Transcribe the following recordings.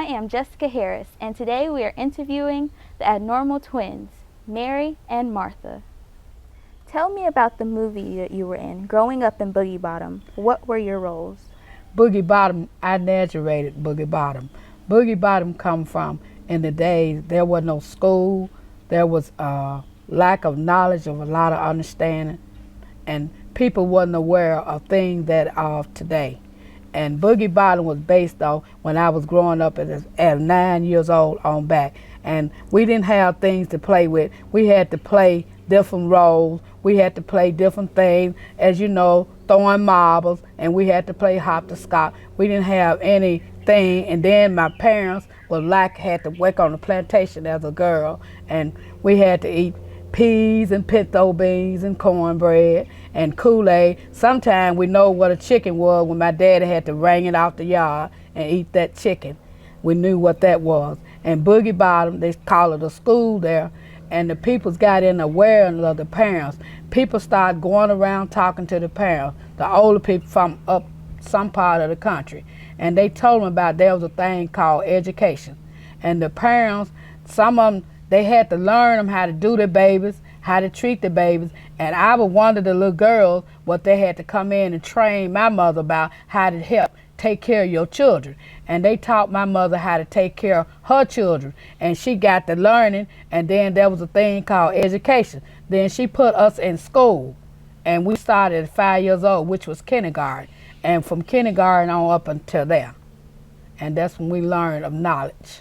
am Jessica Harris, and today we are interviewing the abnormal twins, Mary and Martha. Tell me about the movie that you were in, growing up in Boogie Bottom. What were your roles? Boogie Bottom, I narrated Boogie Bottom. Boogie Bottom come from, in the days, there was no school, there was a lack of knowledge, of a lot of understanding, and people wasn't aware of things that are of today. And Boogie Bottom was based on when I was growing up at 9 years old on back. And we didn't have things to play with. We had to play different roles. We had to play different things, as you know, throwing marbles, and we had to play hopscotch. We didn't have anything. And then my parents had to work on the plantation as a girl, and we had to eat peas and pinto beans and cornbread and Kool-Aid. Sometimes we know what a chicken was when my daddy had to wring it out the yard and eat that chicken. We knew what that was. And Boogie Bottom, they call it a school there, and the people got in awareness of the parents. People started going around talking to the parents, the older people from up some part of the country, and they told them about there was a thing called education. And the parents, some of them, they had to learn them how to do the babies, how to treat the babies. And I would wonder the little girls what they had to come in and train my mother about how to help take care of your children. And they taught my mother how to take care of her children. And she got the learning, and then there was a thing called education. Then she put us in school, and we started at 5 years old, which was kindergarten. And from kindergarten on up until there. And that's when we learned of knowledge.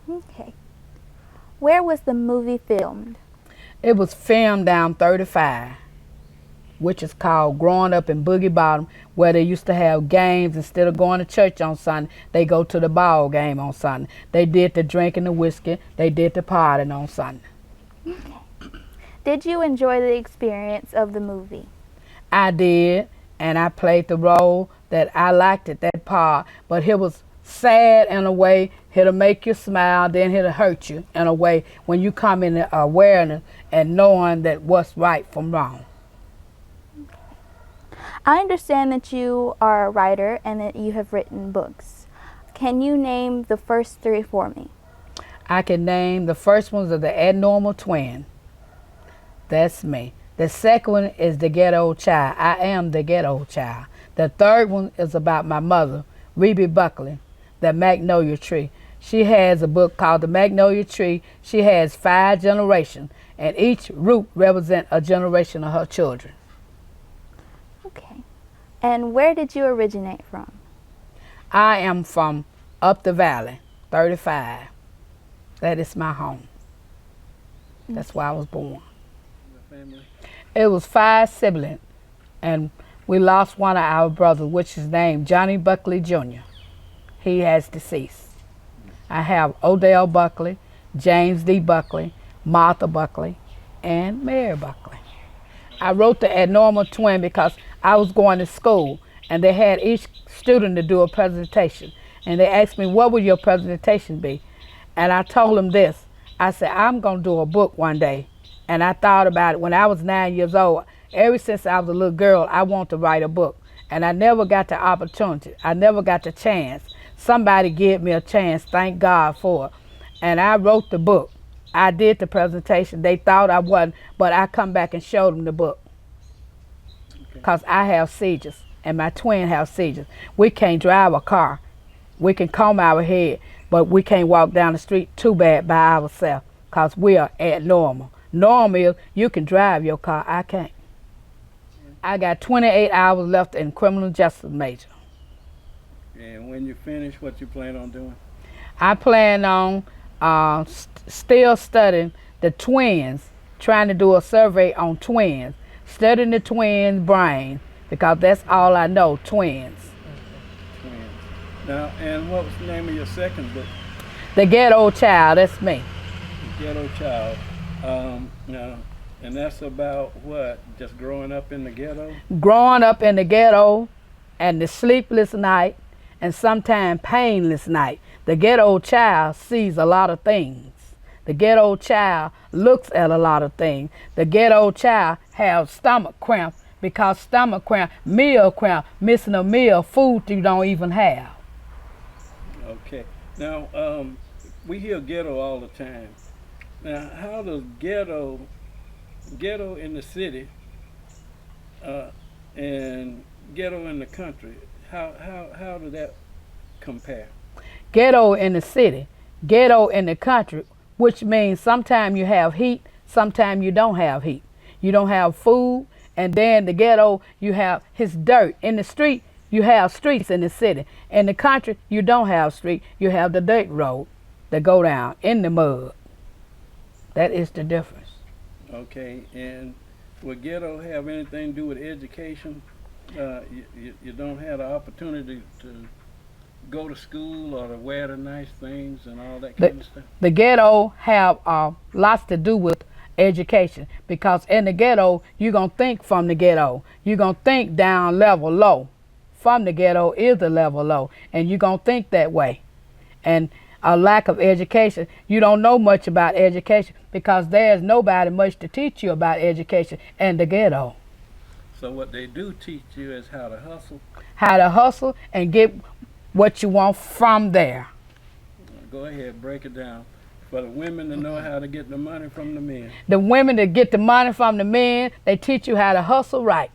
Okay. Where was the movie filmed? It was filmed down 35, which is called Growing Up in Boogie Bottom, where they used to have games. Instead of going to church on Sunday, they go to the ball game on Sunday. They did the drinking the whiskey, they did the partying on Sunday. Okay. Did you enjoy the experience of the movie? I did, and I played the role that I liked at that part, but it was sad in a way. It'll make you smile, then it'll hurt you in a way when you come in awareness and knowing that what's right from wrong. I understand that you are a writer and that you have written books. Can you name the first three for me? I can name the first ones of the abnormal twin. That's me. The second one is the ghetto child. I am the ghetto child. The third one is about my mother, Mary Buckley, the magnolia tree. She has a book called The Magnolia Tree. She has 5 generations, and each root represents a generation of her children. Okay. And where did you originate from? I am from up the valley, 35. That is my home. That's where I was born. The family? It was 5 siblings, and we lost one of our brothers, which is named Johnny Buckley Jr. He has deceased. I have Odell Buckley, James D. Buckley, Martha Buckley, and Mary Buckley. I wrote the abnormal twin because I was going to school, and they had each student to do a presentation. And they asked me, what would your presentation be? And I told them this. I said, I'm going to do a book one day. And I thought about it when I was 9 years old. Ever since I was a little girl, I wanted to write a book. And I never got the opportunity. I never got the chance. Somebody gave me a chance, thank God for it. And I wrote the book. I did the presentation. They thought I wasn't, but I come back and showed them the book. Because I have seizures, and my twin have seizures. We can't drive a car. We can comb our head, but we can't walk down the street too bad by ourselves, because we are abnormal. Normal is you can drive your car, I can't. I got 28 hours left in criminal justice major. And when you finish, what you plan on doing? I plan on still studying the twins, trying to do a survey on twins, studying the twins' brain, because that's all I know, twins. Twins. Now, and what was the name of your second book? The Ghetto Child, that's me. The Ghetto Child. Now, and that's about what? Just growing up in the ghetto? Growing up in the ghetto, and the sleepless night, and sometimes painless night. The ghetto child sees a lot of things. The ghetto child looks at a lot of things. The ghetto child has stomach cramp because stomach cramp, meal cramp, missing a meal, food you don't even have. Okay. Now, we hear ghetto all the time. Now, how does ghetto in the city, uh, and ghetto in the country, how do that compare? Ghetto in the city, ghetto in the country, which means sometimes you have heat, sometimes you don't have heat. You don't have food, and then the ghetto, you have his dirt. In the street, you have streets in the city. In the country, you don't have street, you have the dirt road that go down in the mud. That is the difference. Okay, and would ghetto have anything to do with education? You don't have the opportunity to go to school or to wear the nice things and all that kind of stuff? The ghetto have lots to do with education, because in the ghetto, you're going to think from the ghetto. You're going to think down level low. From the ghetto is the level low, and you're going to think that way. And a lack of education, you don't know much about education because there's nobody much to teach you about education in the ghetto. So what they do teach you is how to hustle? How to hustle and get what you want from there. Go ahead, break it down. For the women to know how to get the money from the men. The women that get the money from the men, they teach you how to hustle right.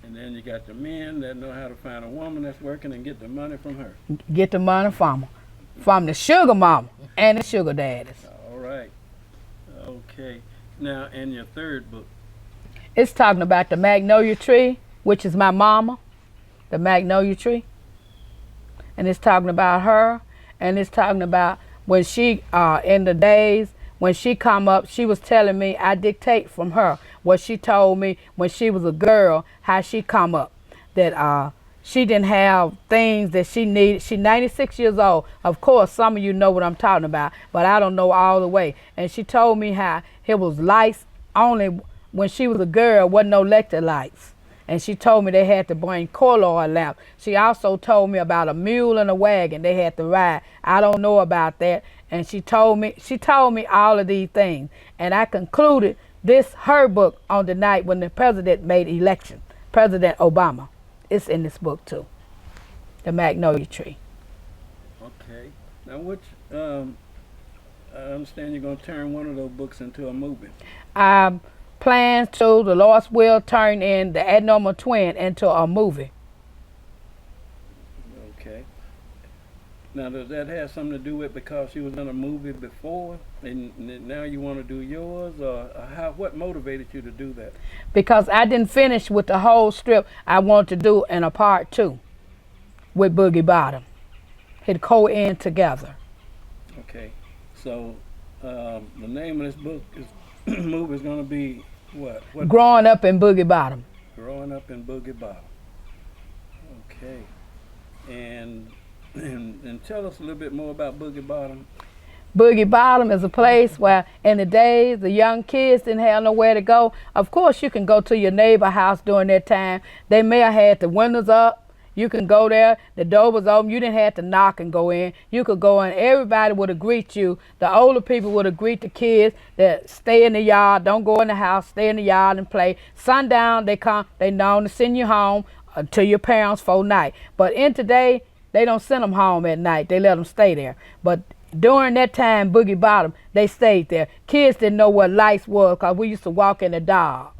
And then you got the men that know how to find a woman that's working and get the money from her. Get the money from her. From the sugar mama and the sugar daddies. All right. Okay. Now, in your third book. It's talking about the magnolia tree, which is my mama, the magnolia tree. And it's talking about her, and it's talking about when she, in the days when she come up, she was telling me, I dictate from her what she told me when she was a girl, how she come up, that she didn't have things that she needed. She's 96 years old. Of course, some of you know what I'm talking about, but I don't know all the way. And she told me how it was lights only when she was a girl, wasn't no electric lights. And she told me they had to bring coal oil lamps. She also told me about a mule and a wagon they had to ride. I don't know about that. And she told me all of these things. And I concluded her book on the night when the president made election, President Obama. It's in this book too, The Magnolia Tree. Okay. Now, which, I understand you're going to turn one of those books into a movie. Plans to, the Lord's will, turn in the Abnormal Twin into a movie. Okay. Now, does that have something to do with because you was in a movie before and now you want to do yours, or what motivated you to do that? Because I didn't finish with the whole strip I wanted to do in a part 2 with Boogie Bottom. It co-end together. Okay. So, the name of this book is movie is going to be what? Growing Up in Boogie Bottom. Growing Up in Boogie Bottom. Okay. And tell us a little bit more about Boogie Bottom. Boogie Bottom is a place where in the days the young kids didn't have nowhere to go. Of course you can go to your neighbor house during that time. They may have had the windows up. You can go there, the door was open, you didn't have to knock and go in. You could go in, everybody would have greet you. The older people would have greet the kids that stay in the yard, don't go in the house, stay in the yard and play. Sundown, they come, they known to send you home to your parents for night. But in today, they don't send them home at night, they let them stay there. But during that time, Boogie Bottom, they stayed there. Kids didn't know what lights was because we used to walk in the dark.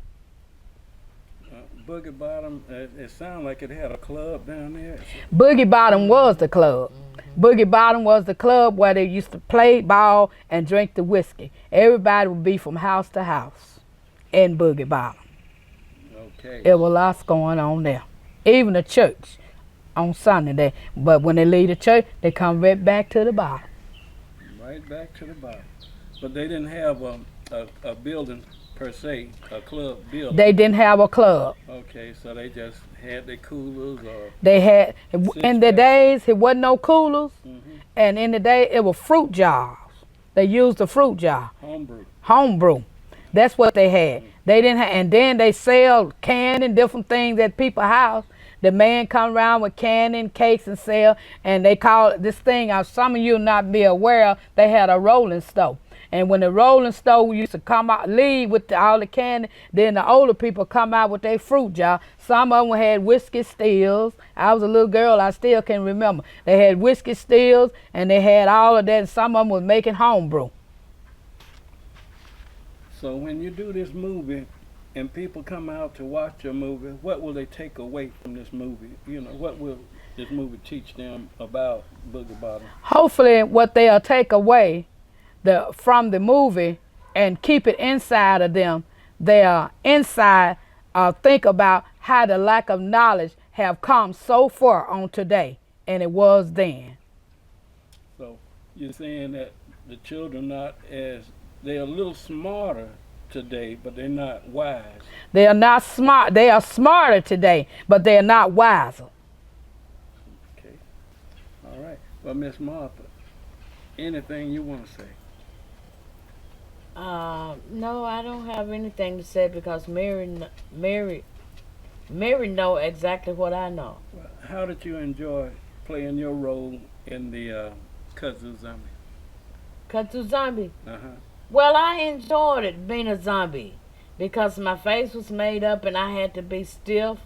Boogie Bottom, it sounded like it had a club down there. Boogie Bottom was the club. Boogie Bottom was the club where they used to play ball and drink the whiskey. Everybody would be from house to house in Boogie Bottom. Okay. There was lots going on there. Even the church on Sunday. But when they leave the church, they come right back to the bottom. Right back to the bottom. But they didn't have a building per se, a club building. They didn't have a club. Okay, so they just had their coolers or... They had, in the days, it wasn't no coolers. Mm-hmm. And in the day, it was fruit jars. They used the fruit jar. Homebrew. That's what they had. They didn't have, and then they sell candy and different things at people's house. The man come around with candy and cakes and sell, and they call it this thing, some of you not be aware of, they had a rolling stove. And when the Rolling Stone used to come out, leave with all the candy, then the older people come out with their fruit jar. Some of them had whiskey stills. I was a little girl, I still can remember. They had whiskey stills, and they had all of that, and some of them was making homebrew. So when you do this movie and people come out to watch your movie, what will they take away from this movie? You know, what will this movie teach them about Boogie Bottom? Hopefully what they'll take away from the movie and keep it inside of them, they'll inside think about how the lack of knowledge have come so far on today, and it was then. So you're saying that the children they're a little smarter today, but they're not wise. They are not smart. They are smarter today, but they are not wiser. Okay. All right. Well, Miss Martha, anything you want to say? No, I don't have anything to say because Mary know exactly what I know. Well, how did you enjoy playing your role in the Kudzu Zombie? Kudzu Zombie. Uh-huh. Well, I enjoyed it being a zombie because my face was made up and I had to be stiff,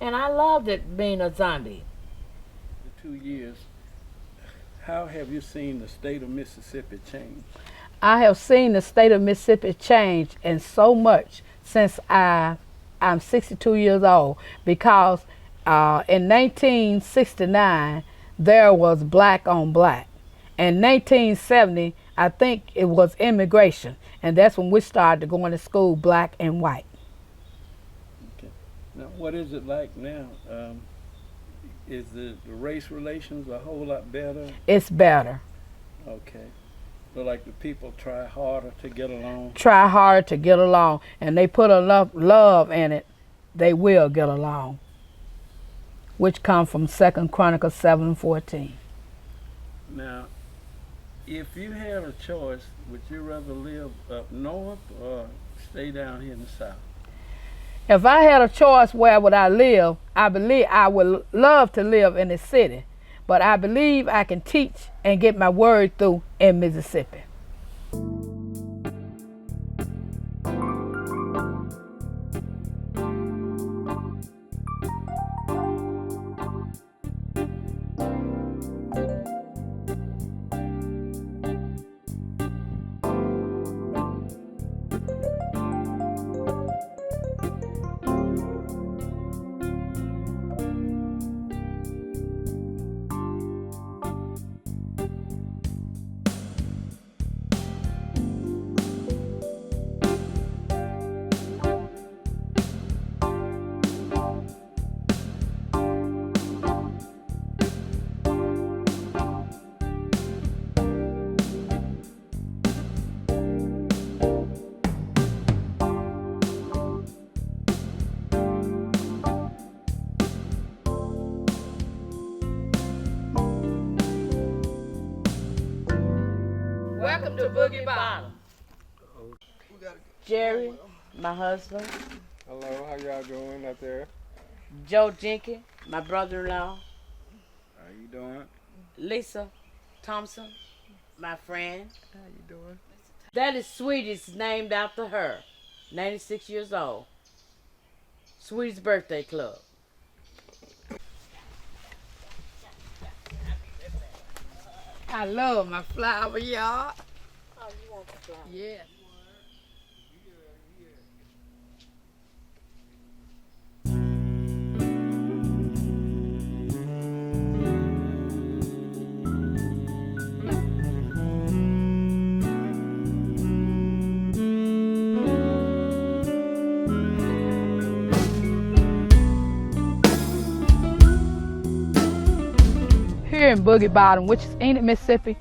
and I loved it being a zombie. The 2 years, how have you seen the state of Mississippi change? I have seen the state of Mississippi change, and so much since I'm 62 years old, because in 1969 there was black on black. In 1970, I think it was immigration, and that's when we started going to school, black and white. Okay. Now, what is it like now? Is the race relations a whole lot better? It's better. Okay. So like the people try harder to get along? Try harder to get along, and they put enough love in it, they will get along, which come from 2 Chronicles 7:14. Now, if you had a choice, would you rather live up north or stay down here in the south? If I had a choice, where would I live? I believe I would love to live in the city, but I believe I can teach and get my word through in Mississippi. Welcome to Boogie Bottom. Jerry, my husband. Hello, how y'all doing out there? Joe Jenkins, my brother-in-law. How you doing? Lisa Thompson, my friend. How you doing? That is Sweetie's named after her. 96 years old. Sweetie's birthday club. I love my flower yard. Oh, you want the flower? Yeah. Here in Boogie Bottom, which is Enid, Mississippi,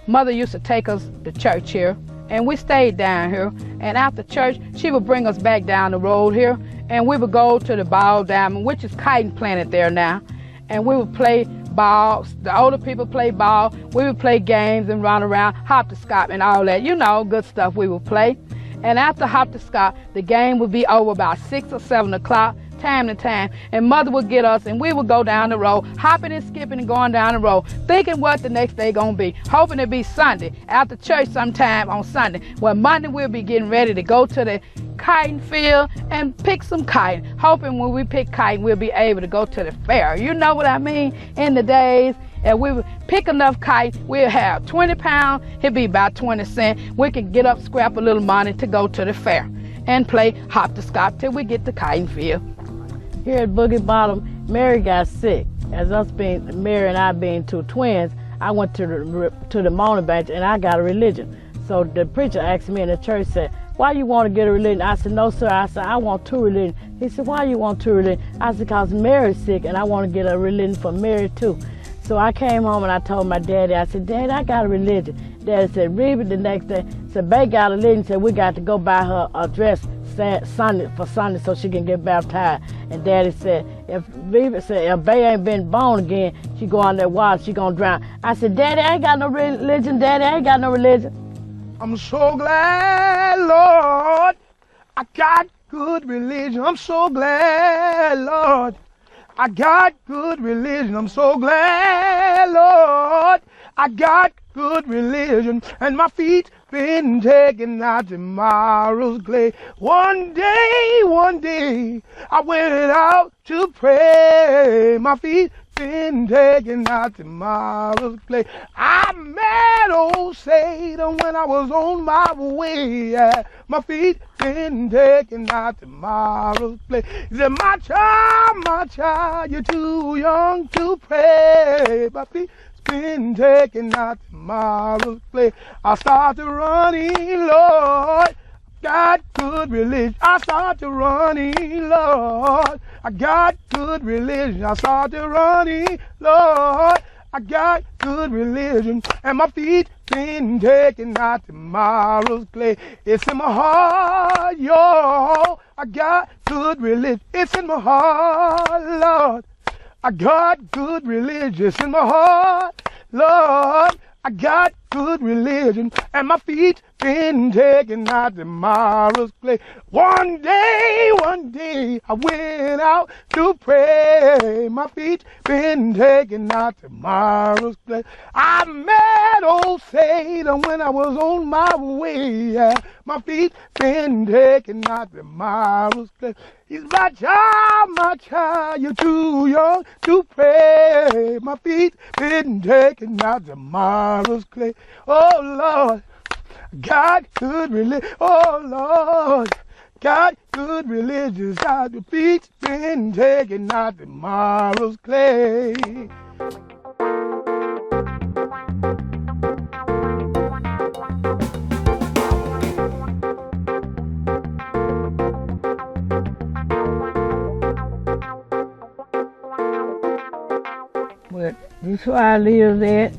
Mother used to take us to church here, and we stayed down here. And after church, she would bring us back down the road here, and we would go to the ball diamond, which is Kiting Planet there now, and we would play ball. The older people play ball. We would play games and run around, hopscotch and all that, you know, good stuff we would play. And after hopscotch, the game would be over about 6 or 7 o'clock. time to time, and Mother would get us, and we would go down the road, hopping and skipping and going down the road, thinking what the next day gonna be, hoping it be Sunday, after church sometime on Sunday. Well, Monday we'll be getting ready to go to the kiting field and pick some kiting, hoping when we pick kiting we'll be able to go to the fair. You know what I mean? In the days, and we would pick enough kites, we'll have 20 pounds, it'd be about 20 cents. We can get up, scrap a little money to go to the fair and play hop-the-scotch till we get to kiting field. Here at Boogie Bottom, Mary got sick. As us being, Mary and I being two twins, I went to the morning bench and I got a religion. So the preacher asked me in the church, said, why you want to get a religion? I said, no, sir. I said, I want two religions. He said, why you want two religions? I said, because Mary's sick and I want to get a religion for Mary too. So I came home and I told my daddy, I said, Daddy, I got a religion. Daddy said, read it the next day. Said, Bay got a religion. Said, we got to go buy her a dress Sunday so she can get baptized. And Daddy said, if Bay ain't been born again, she go on that water, she gonna drown. I said, Daddy, I ain't got no religion. Daddy, I ain't got no religion. I'm so glad, Lord, I got good religion. I'm so glad, Lord, I got good religion. I'm so glad, Lord, I got good religion. And my feet been taken out tomorrow's clay. One day, I went out to pray. My feet been taken out tomorrow's clay. I met old Satan when I was on my way. My feet been taken out tomorrow's play. He said, my child, you're too young to pray. My feet been taken out tomorrow's play. I started running, Lord, got good religion. I started running, Lord, I got good religion. I started running, Lord, I got good religion. And my feet been taken out tomorrow's clay. It's in my heart, yo, I got good religion. It's in my heart, Lord, I got good religion. It's in my heart, Lord, I got good religion. And my feet been taken out tomorrow's clay. One day, I went out to pray. My feet been taken out tomorrow's clay. I met old Satan when I was on my way. My feet been taken out tomorrow's clay. He's my child, you're too young to pray. My feet been taken out tomorrow's clay. Oh, Lord, God, good religion. Oh, Lord, God, good religion. God, the feet been taken out tomorrow's clay. Well, this is where I live at,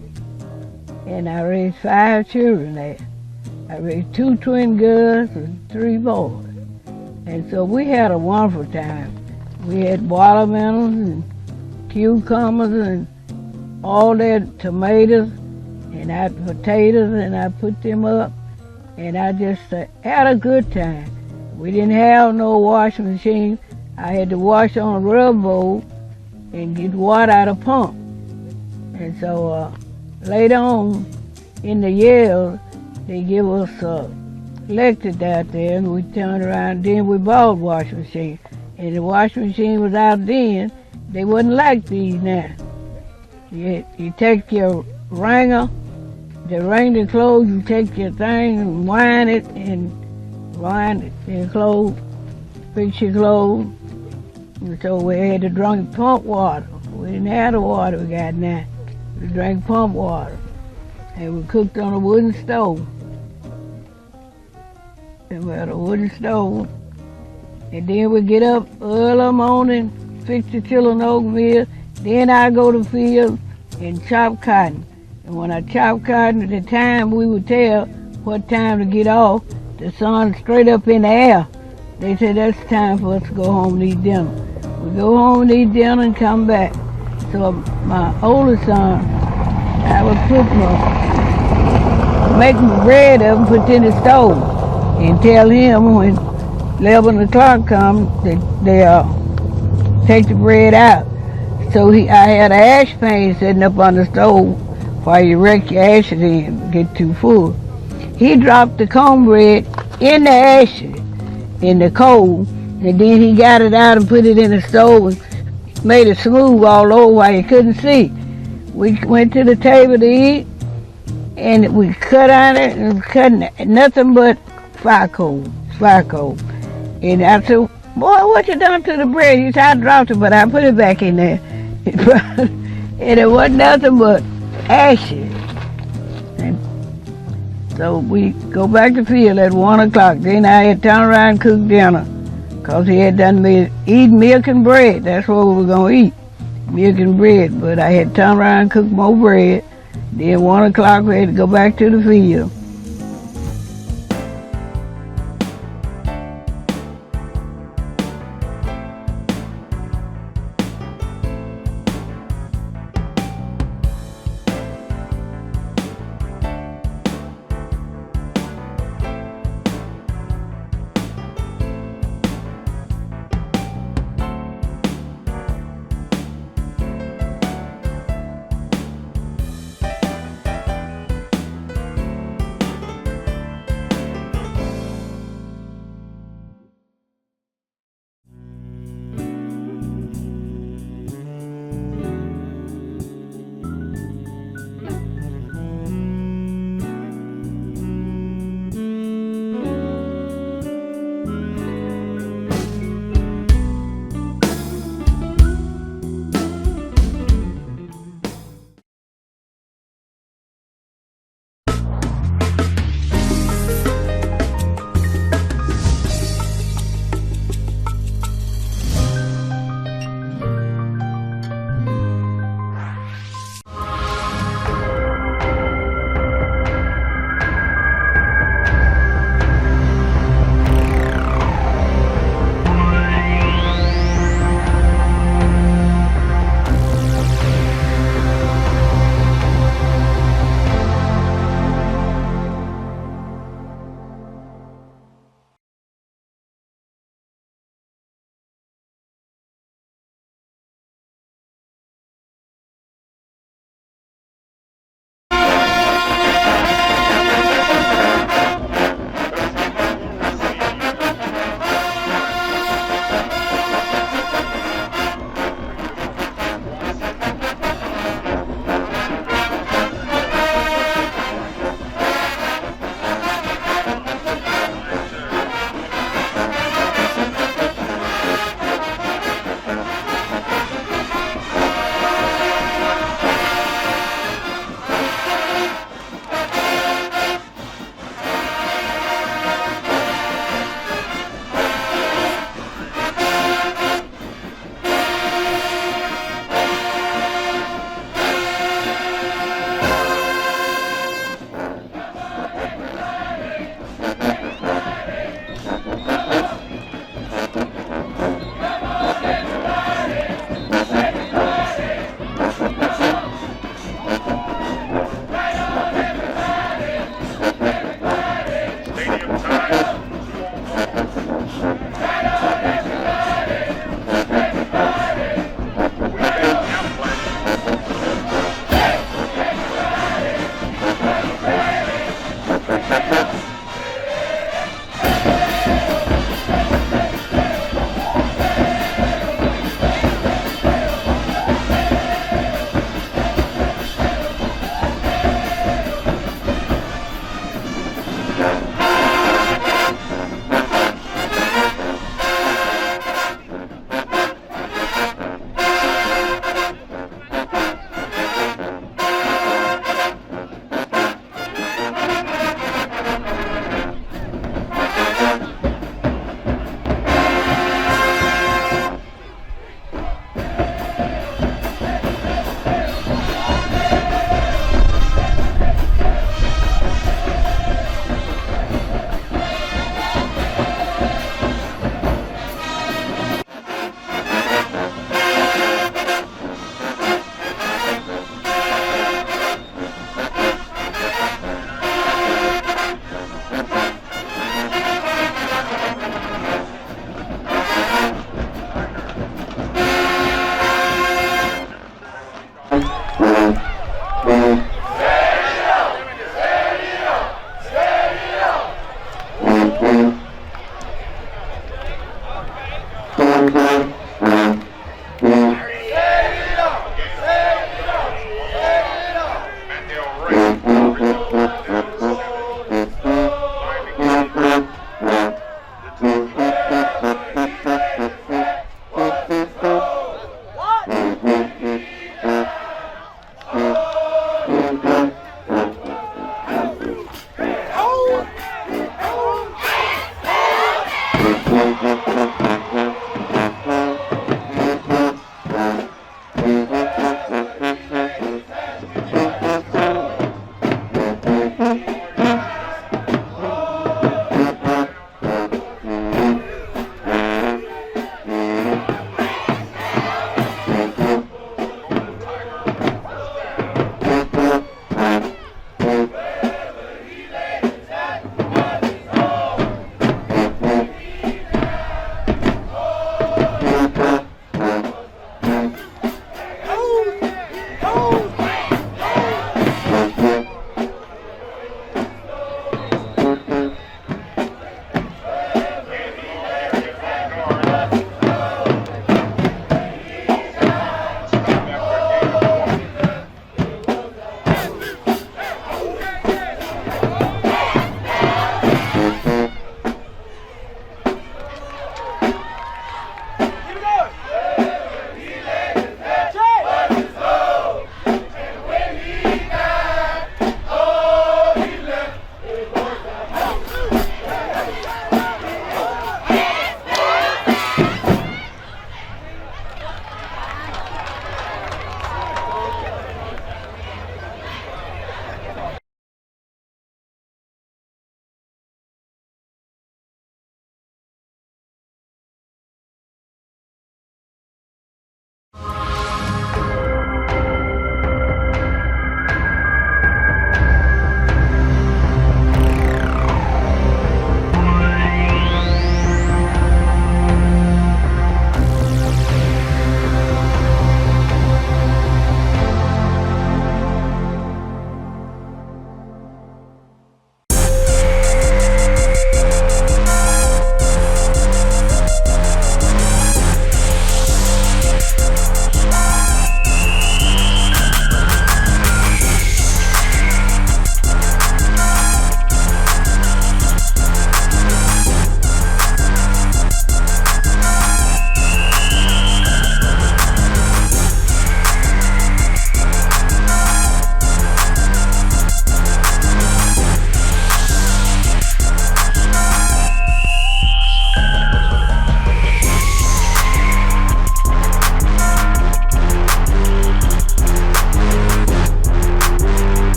and I raised 5 children there. I raised 2 twin girls and 3 boys. And so we had a wonderful time. We had watermelons and cucumbers and all that, tomatoes, and I had potatoes, and I put them up, and I just had a good time. We didn't have no washing machine. I had to wash on a rub bowl and get water out of pump. And so later on in the year, they give us electric out there, and we turned around. Then we bought a washing machine, and the washing machine was out then. They wasn't like these now. You take your wringer, to wring the clothes, you take your thing and wind it in clothes, fix your clothes. And so we had to drink pump water. We didn't have the water we got now. We drank pump water. And we cooked on a wooden stove. And we had a wooden stove. And then we get up early morning, fix the children oatmeal. Then I go to the field and chop cotton. And when I chop cotton, at the time we would tell what time to get off. The sun straight up in the air. They said that's time for us to go home and eat dinner. We go home and eat dinner and come back. So my oldest son, I would make my bread up and put it in the stove and tell him when 11 o'clock comes that take the bread out. So I had an ash pan sitting up on the stove while you wreck your ashes in, get too full. He dropped the cornbread in the ashes, in the coal, and then he got it out and put it in the stove and made it smooth all over while you couldn't see. We went to the table to eat, and we cut on it and cut nothing but fire coal. And I said, boy, what you done to the bread? He said, I dropped it, but I put it back in there. And it wasn't nothing but ashes. And so we go back to the field at 1 o'clock. Then I had turned around and cooked dinner, because he had done me eat milk and bread. That's what we were going to eat, milk and bread. But I had turned around and cooked more bread. Then 1 o'clock we had to go back to the field.